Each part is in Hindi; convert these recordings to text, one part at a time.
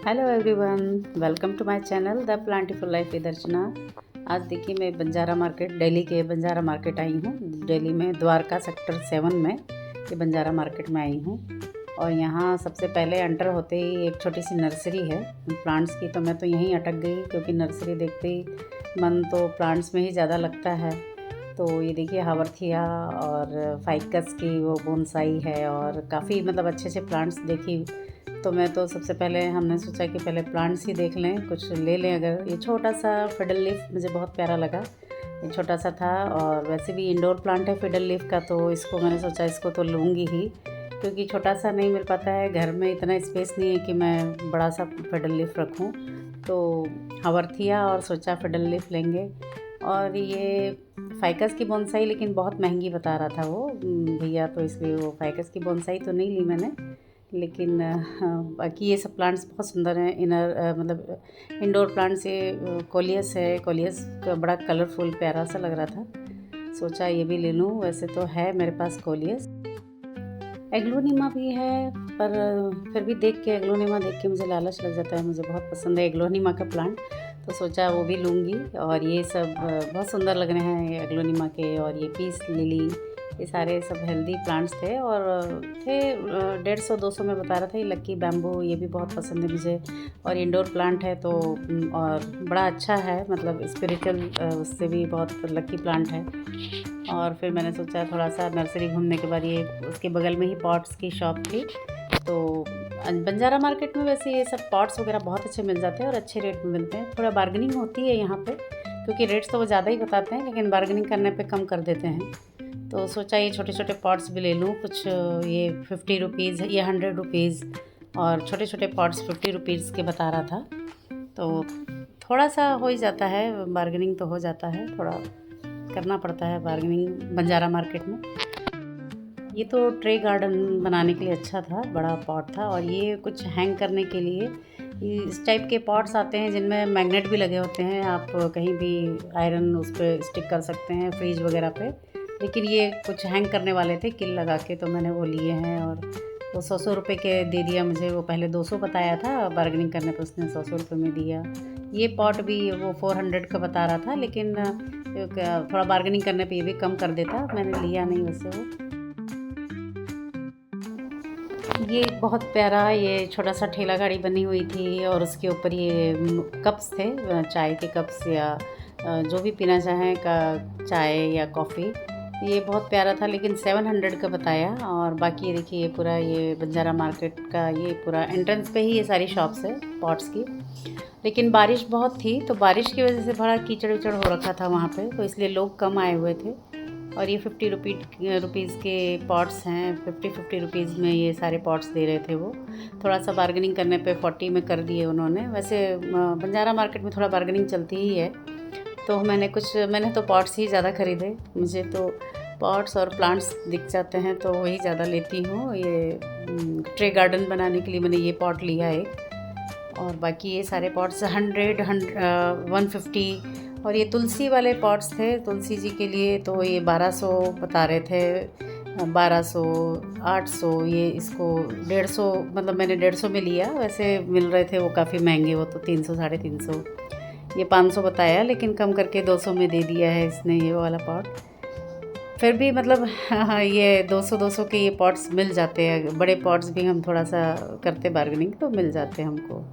Hello everyone, welcome to my channel the plantiful life with Archana. आज देखिए मैं बंजारा मार्केट, दिल्ली के बंजारा मार्केट आई हूँ। दिल्ली में द्वारका सेक्टर 7 में ये बंजारा मार्केट में आई हूँ। और यहाँ सबसे पहले एंटर होते ही एक छोटी सी नर्सरी है प्लांट्स की, तो मैं तो यहीं अटक गई क्योंकि नर्सरी देखते ही मन तो प्लांट्स में ही ज़्यादा लगता है। तो ये देखिए हावरथिया और फाइकस की वो बोनसाई है और काफ़ी मतलब अच्छे अच्छे प्लांट्स देखी। तो मैं तो सबसे पहले हमने सोचा कि पहले प्लांट्स ही देख लें, कुछ ले लें। अगर ये छोटा सा फिडल लीफ मुझे बहुत प्यारा लगा, ये छोटा सा था और वैसे भी इंडोर प्लांट है फिडल लीफ का, तो इसको मैंने सोचा इसको तो लूँगी ही क्योंकि छोटा सा नहीं मिल पाता है घर में, इतना स्पेस नहीं है कि मैं बड़ा सा फिडल लीफ रखूँ। तो हावरथिया और सोचा फिडल लीफ लेंगे। और ये फाइकस की बोनसाई लेकिन बहुत महंगी बता रहा था वो भैया, तो इसलिए वो फाइकस की बोनसाई तो नहीं ली मैंने। लेकिन बाकी ये सब प्लांट्स बहुत सुंदर हैं। मतलब इंडोर प्लांट्स, ये कोलियस है, कोलियस का बड़ा कलरफुल प्यारा सा लग रहा था, सोचा ये भी ले लूँ। वैसे तो है मेरे पास कोलियस, एग्लोनिमा भी है, पर फिर भी देख के एग्लोनिमा देख के मुझे लालच लग जाता है। मुझे बहुत पसंद है एग्लोनिमा का प्लांट, तो सोचा वो भी लूँगी। और ये सब बहुत सुंदर लग रहे हैं ये एग्लोनिमा के। और ये पीस लिली, ये सारे सब हेल्दी प्लांट्स थे और थे 150-200 में बता रहा था। ये लक्की बैम्बू, ये भी बहुत पसंद है मुझे और इंडोर प्लांट है तो और बड़ा अच्छा है, मतलब स्पिरिचुअल उससे भी बहुत लक्की प्लांट है। और फिर मैंने सोचा थोड़ा सा नर्सरी घूमने के बाद ये उसके बगल में ही पॉट्स की शॉप थी। तो बंजारा मार्केट में वैसे ये सब पॉट्स वगैरह बहुत अच्छे मिल जाते हैं और अच्छे रेट में मिलते हैं। थोड़ा बार्गेनिंग होती है यहाँ पे क्योंकि रेट्स तो वो ज़्यादा ही बताते हैं, लेकिन बार्गेनिंग करने पे कम कर देते हैं। तो सोचा ये छोटे छोटे पॉट्स भी ले लूँ कुछ। ये 50 रुपीज़, ये 100 रुपीज़ और छोटे छोटे पॉट्स 50 रुपीज़ के बता रहा था। तो थोड़ा सा हो ही जाता है, बार्गेनिंग तो हो जाता है, थोड़ा करना पड़ता है बार्गेनिंग बंजारा मार्केट में। ये तो ट्रे गार्डन बनाने के लिए अच्छा था, बड़ा पॉट था। और ये कुछ हैंग करने के लिए इस टाइप के पॉट्स आते हैं जिनमें मैग्नेट भी लगे होते हैं, आप कहीं भी आयरन उस पर स्टिक कर सकते हैं फ्रीज वगैरह पे। लेकिन ये कुछ हैंग करने वाले थे किल लगा के, तो मैंने वो लिए हैं और वो 100 रुपये के दे दिया मुझे। वो पहले 200 बताया था, बार्गेनिंग करने पर उसने 100 रुपये में दिया। ये पॉट भी वो 400 का बता रहा था, लेकिन थोड़ा बार्गेनिंग करने पे ये भी कम कर देता, मैंने लिया नहीं वैसे वो। ये बहुत प्यारा ये छोटा सा ठेला गाड़ी बनी हुई थी और उसके ऊपर ये कप्स थे, चाय के कप्स या जो भी पीना चाहें का चाय या कॉफ़ी। ये बहुत प्यारा था लेकिन 700 का बताया। और बाकी ये देखिए ये पूरा ये बंजारा मार्केट का ये पूरा एंट्रेंस पे ही ये सारी शॉप्स है पॉट्स की। लेकिन बारिश बहुत थी तो बारिश की वजह से बड़ा कीचड़ उचड़ हो रखा था वहाँ पे, तो इसलिए लोग कम आए हुए थे। और ये 50 रुपीज़ के पॉट्स हैं, 50 रुपीज़ में ये सारे पॉट्स दे रहे थे वो। थोड़ा सा बार्गेनिंग करने पे 40 में कर दिए उन्होंने। वैसे बंजारा मार्केट में थोड़ा बार्गेनिंग चलती ही है, तो मैंने तो पॉट्स ही ज़्यादा ख़रीदे। मुझे तो पॉट्स और प्लांट्स दिख जाते हैं तो वही ज़्यादा लेती हूँ। ये ट्रे गार्डन बनाने के लिए मैंने ये पॉट लिया एक, और बाकी ये सारे पॉट्स 150। और ये तुलसी वाले पॉट्स थे तुलसी जी के लिए, तो ये 1200 बता रहे थे, 1200, 800। ये इसको 150, मतलब मैंने 150 में लिया। वैसे मिल रहे थे वो काफ़ी महंगे, वो तो 300, 350। ये 500 बताया लेकिन कम करके 200 में दे दिया है इसने ये वाला पॉट। फिर भी मतलब हाँ, ये 200 के ये पॉट्स मिल जाते हैं। बड़े पॉट्स भी हम थोड़ा सा करते बार्गेनिंग तो मिल जाते हैं हमको।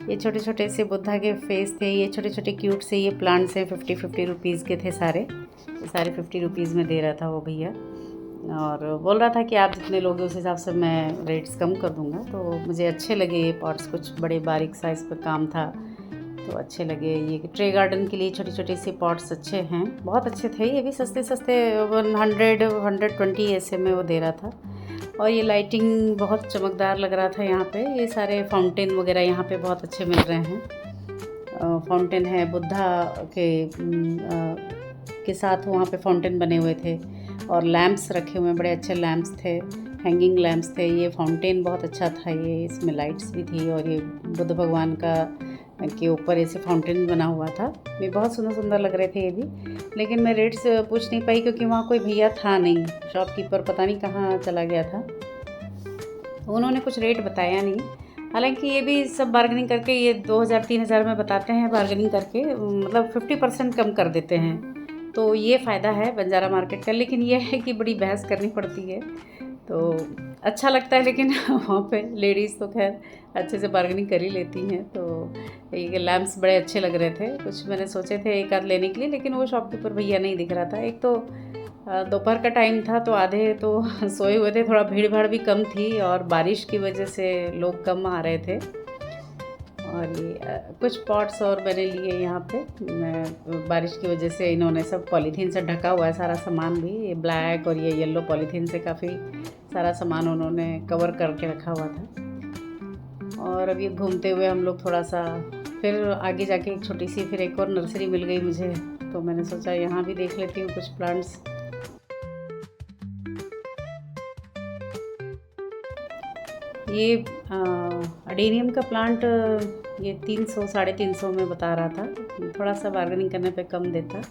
ये छोटे छोटे से बुद्धा के फेस थे, ये छोटे छोटे क्यूट से ये प्लांट्स हैं। 50 रुपीज़ के थे सारे, ये सारे 50 रुपीज़ में दे रहा था वो भैया। और बोल रहा था कि आप जितने लोगे उस हिसाब से मैं रेट्स कम कर दूँगा। तो मुझे अच्छे लगे ये पॉट्स, कुछ बड़े बारीक साइज़ पर काम था तो अच्छे लगे। ये ट्रे गार्डन के लिए छोटे छोटे से पॉट्स अच्छे हैं, बहुत अच्छे थे। ये भी सस्ते 100, 120 ऐसे में वो दे रहा था। और ये लाइटिंग बहुत चमकदार लग रहा था यहाँ पे। ये सारे फाउंटेन वगैरह यहाँ पे बहुत अच्छे मिल रहे हैं। फाउंटेन है बुद्धा के साथ वहाँ पे फाउंटेन बने हुए थे और लैंप्स रखे हुए हैं, बड़े अच्छे लैंप्स थे, हैंगिंग लैंप्स थे। ये फाउंटेन बहुत अच्छा था, ये इसमें लाइट्स भी थी। और ये बुद्ध भगवान का के ऊपर ऐसे फाउंटेन बना हुआ था, ये बहुत सुंदर सुंदर लग रहे थे ये भी। लेकिन मैं रेट्स पूछ नहीं पाई क्योंकि वहाँ कोई भैया था नहीं, शॉपकीपर पता नहीं कहाँ चला गया था, उन्होंने कुछ रेट बताया नहीं। हालांकि ये भी सब बार्गेनिंग करके ये 2000-3000 में बताते हैं, बार्गेनिंग करके मतलब 50% कम कर देते हैं। तो ये फ़ायदा है बंजारा मार्केट का, लेकिन ये है कि बड़ी बहस करनी पड़ती है। तो अच्छा लगता है, लेकिन वहाँ पे लेडीज़ तो खैर अच्छे से बार्गेनिंग कर ही लेती हैं। तो ये लैम्प्स बड़े अच्छे लग रहे थे, कुछ मैंने सोचे थे एक आध लेने के लिए, लेकिन वो शॉपकीपर भैया नहीं दिख रहा था। एक तो दोपहर का टाइम था तो आधे तो सोए हुए थे, थोड़ा भीड़ भाड़ भी कम थी और बारिश की वजह से लोग कम आ रहे थे। और ये कुछ पॉट्स और मैंने लिए यहाँ पे। बारिश की वजह से इन्होंने सब पॉलीथीन से ढका हुआ है सारा सामान भी, ये ब्लैक और ये येलो पॉलीथीन से काफ़ी सारा सामान उन्होंने कवर करके रखा हुआ था। और अब ये घूमते हुए हम लोग थोड़ा सा फिर आगे जाके एक छोटी सी फिर एक और नर्सरी मिल गई मुझे, तो मैंने सोचा यहाँ भी देख लेती हूँ कुछ प्लांट्स। ये अडेनियम का प्लांट ये 300-350 में बता रहा था, थोड़ा सा बार्गेनिंग करने पे कम देता।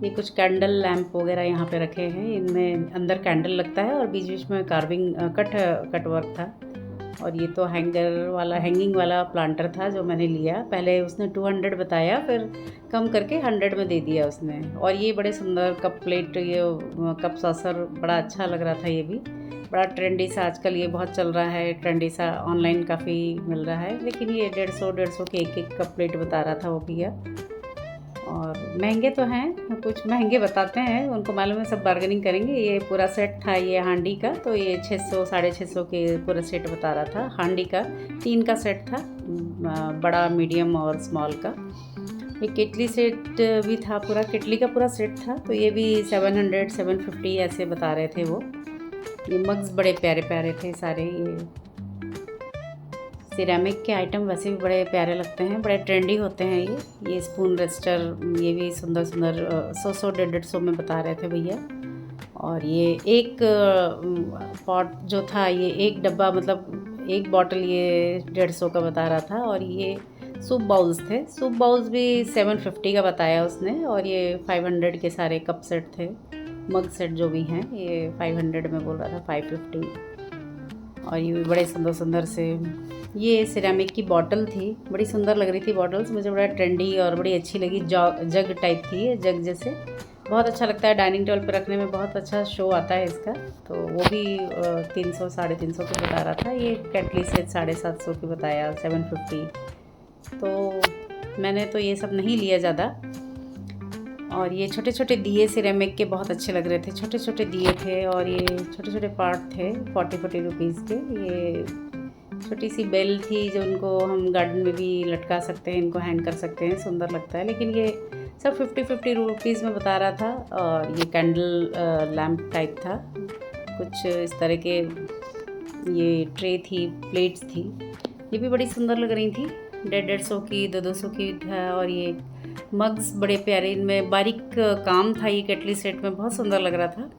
ये कुछ कैंडल लैम्प वगैरह यहाँ पे रखे हैं, इनमें अंदर कैंडल लगता है और बीच बीच में कार्विंग कट वर्क था। और ये तो हैंगिंग वाला प्लांटर था जो मैंने लिया। पहले उसने 200 बताया, फिर कम करके 100 में दे दिया उसने। और ये बड़े सुंदर कप प्लेट, ये कप सॉसर बड़ा अच्छा लग रहा था। ये भी बड़ा ट्रेंडी सा, आजकल ये बहुत चल रहा है, ट्रेंडी सा, ऑनलाइन काफ़ी मिल रहा है। लेकिन ये 150 के एक कप प्लेट बता रहा था वो भैया। और महंगे तो हैं, कुछ महंगे बताते हैं, उनको मालूम है सब बार्गेनिंग करेंगे। ये पूरा सेट था ये हांडी का, तो ये 600-650 के पूरा सेट बता रहा था। हांडी का 3 का सेट था, बड़ा, मीडियम और स्मॉल का। ये केटली सेट भी था, पूरा केटली का पूरा सेट था, तो ये भी 700-750 ऐसे बता रहे थे वो। ये मग्स बड़े प्यारे प्यारे थे सारे। ये सिरेमिक के आइटम वैसे भी बड़े प्यारे लगते हैं, बड़े ट्रेंडी होते हैं ये स्पून रेस्टर, ये भी सुंदर सुंदर 100-150 में बता रहे थे भैया। और ये एक पॉट जो था, ये एक डब्बा मतलब एक बॉटल ये 150 का बता रहा था। और ये सूप बाउल्स थे, सूप बाउल्स भी 750 का बताया उसने। और ये 500 के सारे कप सेट थे, मग सेट जो भी हैं ये 500 में बोल रहा था, 550। और ये भी बड़े सुंदर सुंदर से, ये सिरेमिक की बॉटल थी, बड़ी सुंदर लग रही थी बॉटल्स, मुझे बड़ा ट्रेंडी और बड़ी अच्छी लगी। जग टाइप थी ये, जग जैसे, बहुत अच्छा लगता है डाइनिंग टेबल पर रखने में, बहुत अच्छा शो आता है इसका। तो वो भी 300-350 के बता रहा था। ये कैटली सेट 750 की बताया, 750। तो मैंने तो ये सब नहीं लिया ज़्यादा। और ये छोटे छोटे दिए सिरेमिक के बहुत अच्छे लग रहे थे, छोटे छोटे दिए थे। और ये छोटे छोटे पार्ट थे 40-40 रुपीज़ के। ये छोटी सी बेल थी जो उनको हम गार्डन में भी लटका सकते हैं, इनको हैंग कर सकते हैं, सुंदर लगता है। लेकिन ये सब 50-50 रुपीज़ में बता रहा था। और ये कैंडल लैम्प टाइप था, कुछ इस तरह के ये ट्रे थी, प्लेट्स थी, ये भी बड़ी सुंदर लग रही थी, 150 की, 200 की था। और ये मग्स बड़े प्यारे, इनमें बारीक काम था, ये केटली सेट में बहुत सुंदर लग रहा था।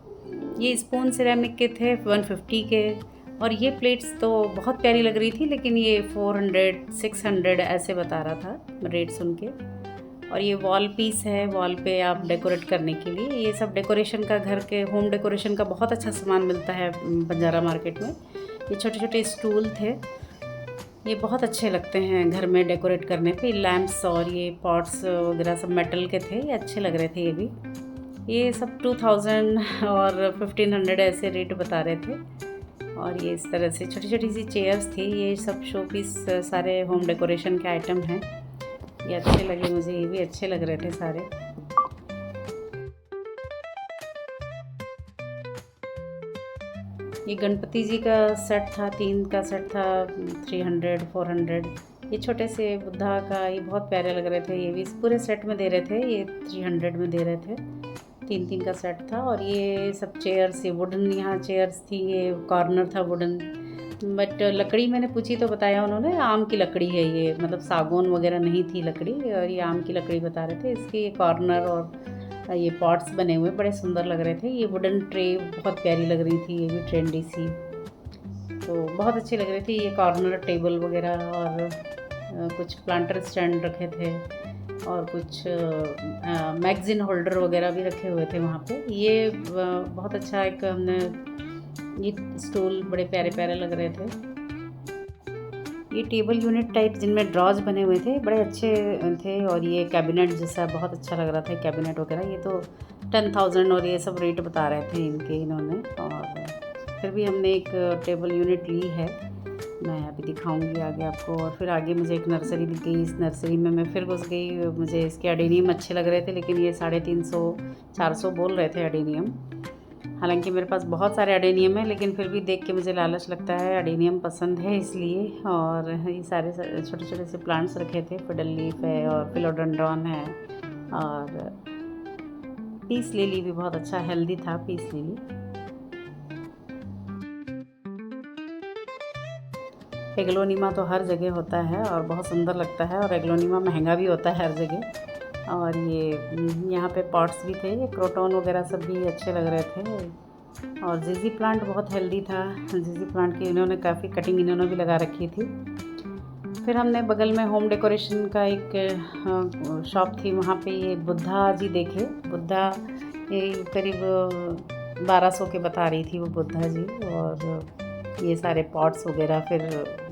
ये स्पून सिरेमिक के थे 150 के। और ये प्लेट्स तो बहुत प्यारी लग रही थी, लेकिन ये 400-600 ऐसे बता रहा था रेट सुन के। और ये वॉल पीस है, वॉल पे आप डेकोरेट करने के लिए, ये सब डेकोरेशन का, घर के होम डेकोरेशन का बहुत अच्छा सामान मिलता है बंजारा मार्केट में। ये छोटे छोटे स्टूल थे, ये बहुत अच्छे लगते हैं घर में डेकोरेट करने पे। लैम्प्स और ये पॉट्स वगैरह सब मेटल के थे, ये अच्छे लग रहे थे। ये भी, ये सब 2000 और 1500 ऐसे रेट बता रहे थे। और ये इस तरह से छोटी छोटी सी चेयर्स थी, ये सब शो पीस सारे होम डेकोरेशन के आइटम हैं। ये अच्छे लगे मुझे, ये भी अच्छे लग रहे थे सारे। ये गणपति जी का सेट था, 3 का सेट था, 300-400। ये छोटे से बुद्धा का, ये बहुत प्यारे लग रहे थे। ये भी पूरे सेट में दे रहे थे, ये 300 में दे रहे थे, 3 का सेट था। और ये सब चेयर्स, ये वुडन यहाँ चेयर्स थी, ये कॉर्नर था वुडन। बट लकड़ी मैंने पूछी तो बताया उन्होंने आम की लकड़ी है ये, मतलब सागौन वगैरह नहीं थी लकड़ी, और ये आम की लकड़ी बता रहे थे। इसके ये कॉर्नर और ये पॉट्स बने हुए बड़े सुंदर लग रहे थे। ये वुडन ट्रे बहुत प्यारी लग रही थी, ये भी ट्रेंडी सी, तो बहुत अच्छी लग रही थी। ये कॉर्नर टेबल वगैरह, और कुछ प्लांटर स्टैंड रखे थे, और कुछ मैगज़ीन होल्डर वगैरह भी रखे हुए थे वहाँ पे। ये बहुत अच्छा एक हमने, ये स्टूल बड़े प्यारे प्यारे लग रहे थे। ये टेबल यूनिट टाइप जिनमें ड्रॉज बने हुए थे, बड़े अच्छे थे। और ये कैबिनेट जैसा बहुत अच्छा लग रहा था, कैबिनेट वगैरह। ये तो 10,000 और ये सब रेट बता रहे थे इनके इन्होंने। और फिर भी हमने एक टेबल यूनिट ली है, मैं अभी दिखाऊंगी आगे आपको। और फिर आगे मुझे एक नर्सरी दिख गई, इस नर्सरी में मैं फिर घुस गई। मुझे इसके अडेनियम अच्छे लग रहे थे, लेकिन ये 350-400 बोल रहे थे अडेनियम। हालांकि मेरे पास बहुत सारे अडेनियम है, लेकिन फिर भी देख के मुझे लालच लगता है, अडेनियम पसंद है इसलिए। और ये सारे छोटे छोटे से प्लांट्स रखे थे, फिडल लीफ है और फिलोडेंड्रॉन है। और पीस लिली भी बहुत अच्छा हेल्दी था, पीस लिली। एग्लोनिमा तो हर जगह होता है और बहुत सुंदर लगता है, और एग्लोनिमा महंगा भी होता है हर जगह। और ये यहाँ पे पॉट्स भी थे, ये क्रोटोन वगैरह सब भी अच्छे लग रहे थे। और जीजी प्लांट बहुत हेल्दी था, जीजी प्लांट की इन्होंने काफ़ी कटिंग इन्होंने भी लगा रखी थी। फिर हमने बगल में होम डेकोरेशन का एक शॉप थी, वहाँ पे ये बुद्धा जी देखे। बुद्धा ये करीब 1200 के बता रही थी वो बुद्धा जी। और ये सारे पॉट्स वगैरह, फिर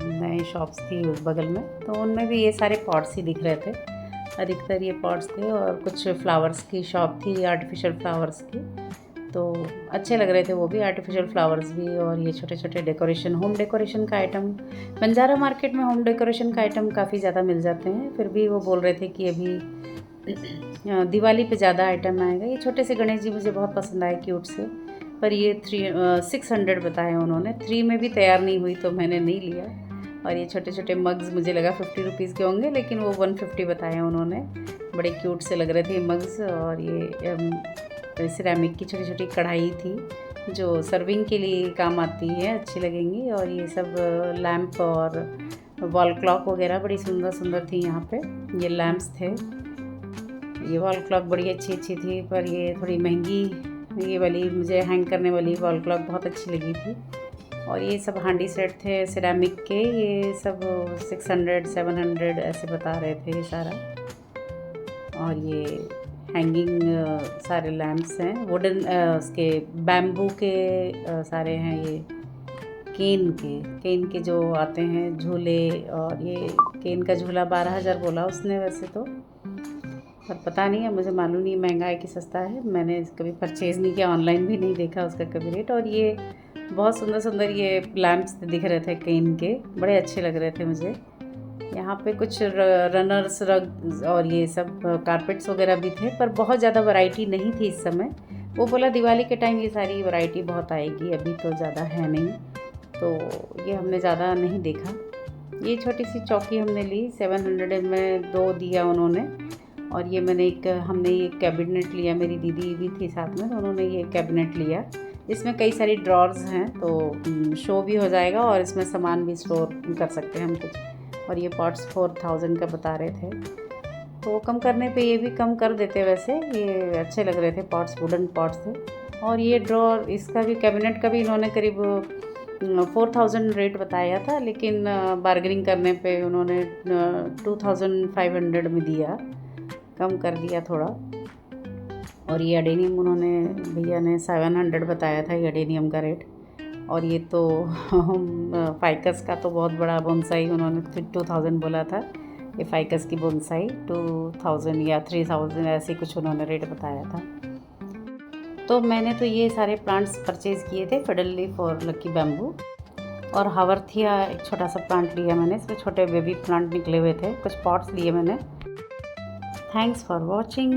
नए शॉप्स थी उस बगल में, तो उनमें भी ये सारे पॉट्स ही दिख रहे थे। अधिकतर ये पॉट्स थे। और कुछ फ्लावर्स की शॉप थी, आर्टिफिशियल फ्लावर्स की, तो अच्छे लग रहे थे वो भी, आर्टिफिशियल फ्लावर्स भी। और ये छोटे छोटे डेकोरेशन, होम डेकोरेशन का आइटम, बंजारा मार्केट में होम डेकोरेशन का आइटम काफ़ी ज़्यादा मिल जाते हैं। फिर भी वो बोल रहे थे कि अभी दिवाली पे ज़्यादा आइटम आएगा। ये छोटे से गणेश जी मुझे बहुत पसंद आए, क्यूट से, पर ये 600 बताए उन्होंने। 3 में भी तैयार नहीं हुई तो मैंने नहीं लिया। और ये छोटे छोटे मग्स मुझे लगा 50 रुपीज़ के होंगे, लेकिन वो 150 बताए उन्होंने। बड़े क्यूट से लग रहे थे मग्स। और ये सिरेमिक की छोटी छोटी कढ़ाई थी, जो सर्विंग के लिए काम आती है, अच्छी लगेंगी। और ये सब लैम्प और वॉल क्लॉक वगैरह बड़ी सुंदर सुंदर थी यहाँ पे। ये लैम्प्स थे, ये वॉल क्लॉक बड़ी अच्छी थी, पर ये थोड़ी महंगी। ये वाली मुझे हैंग करने वाली वॉल क्लॉक बहुत अच्छी लगी थी। और ये सब हांडी सेट थे सिरेमिक के, ये सब 600-700 ऐसे बता रहे थे ये सारा। और ये हैंगिंग सारे लैम्प्स हैं, वुडन उसके बैम्बू के सारे हैं। ये केन के जो आते हैं झूले, और ये केन का झूला 12,000 बोला उसने वैसे तो, पर पता नहीं है, मुझे मालूम नहीं महंगा है कि सस्ता है। मैंने कभी परचेज़ नहीं किया, ऑनलाइन भी नहीं देखा उसका कभी रेट। और ये बहुत सुंदर सुंदर ये लैम्प्स दिख रहे थे केन के, बड़े अच्छे लग रहे थे मुझे। यहाँ पे कुछ रनर्स, रग और ये सब कारपेट्स वगैरह भी थे, पर बहुत ज़्यादा वैरायटी नहीं थी इस समय। वो बोला दिवाली के टाइम ये सारी वैरायटी बहुत आएगी, अभी तो ज़्यादा है नहीं, तो ये हमने ज़्यादा नहीं देखा। ये छोटी सी चौकी हमने ली, 700 में 2 दिया उन्होंने। और ये हमने ये कैबिनेट लिया, मेरी दीदी भी थी साथ में, तो उन्होंने ये कैबिनेट लिया। इसमें कई सारी ड्रॉर्स हैं, तो शो भी हो जाएगा और इसमें सामान भी स्टोर कर सकते हैं हम कुछ। और ये पॉट्स 4000 का बता रहे थे, तो कम करने पे ये भी कम कर देते वैसे। ये अच्छे लग रहे थे पॉट्स, वुडन पॉट्स थे। और ये ड्रॉर, इसका भी कैबिनेट का भी इन्होंने करीब 4000 रेट बताया था, लेकिन बार्गेनिंग करने पे उन्होंने 2500 में दिया, कम कर दिया थोड़ा। और ये अडेनियम उन्होंने, भैया ने 700 बताया था ये अडेनियम का रेट। और ये तो फाइकस का तो बहुत बड़ा बोनसाई उन्होंने 2000 बोला था। ये फाइकस की बोनसाई 2000 या 3000 ऐसे कुछ उन्होंने रेट बताया था। तो मैंने तो ये सारे प्लांट्स परचेज़ किए थे, फिडल लीफ और लकी बैम्बू। और हावरथिया एक छोटा सा प्लांट लिया मैंने, इसमें छोटे बेबी प्लांट निकले हुए थे। कुछ पॉट्स लिए मैंने। Thanks for watching.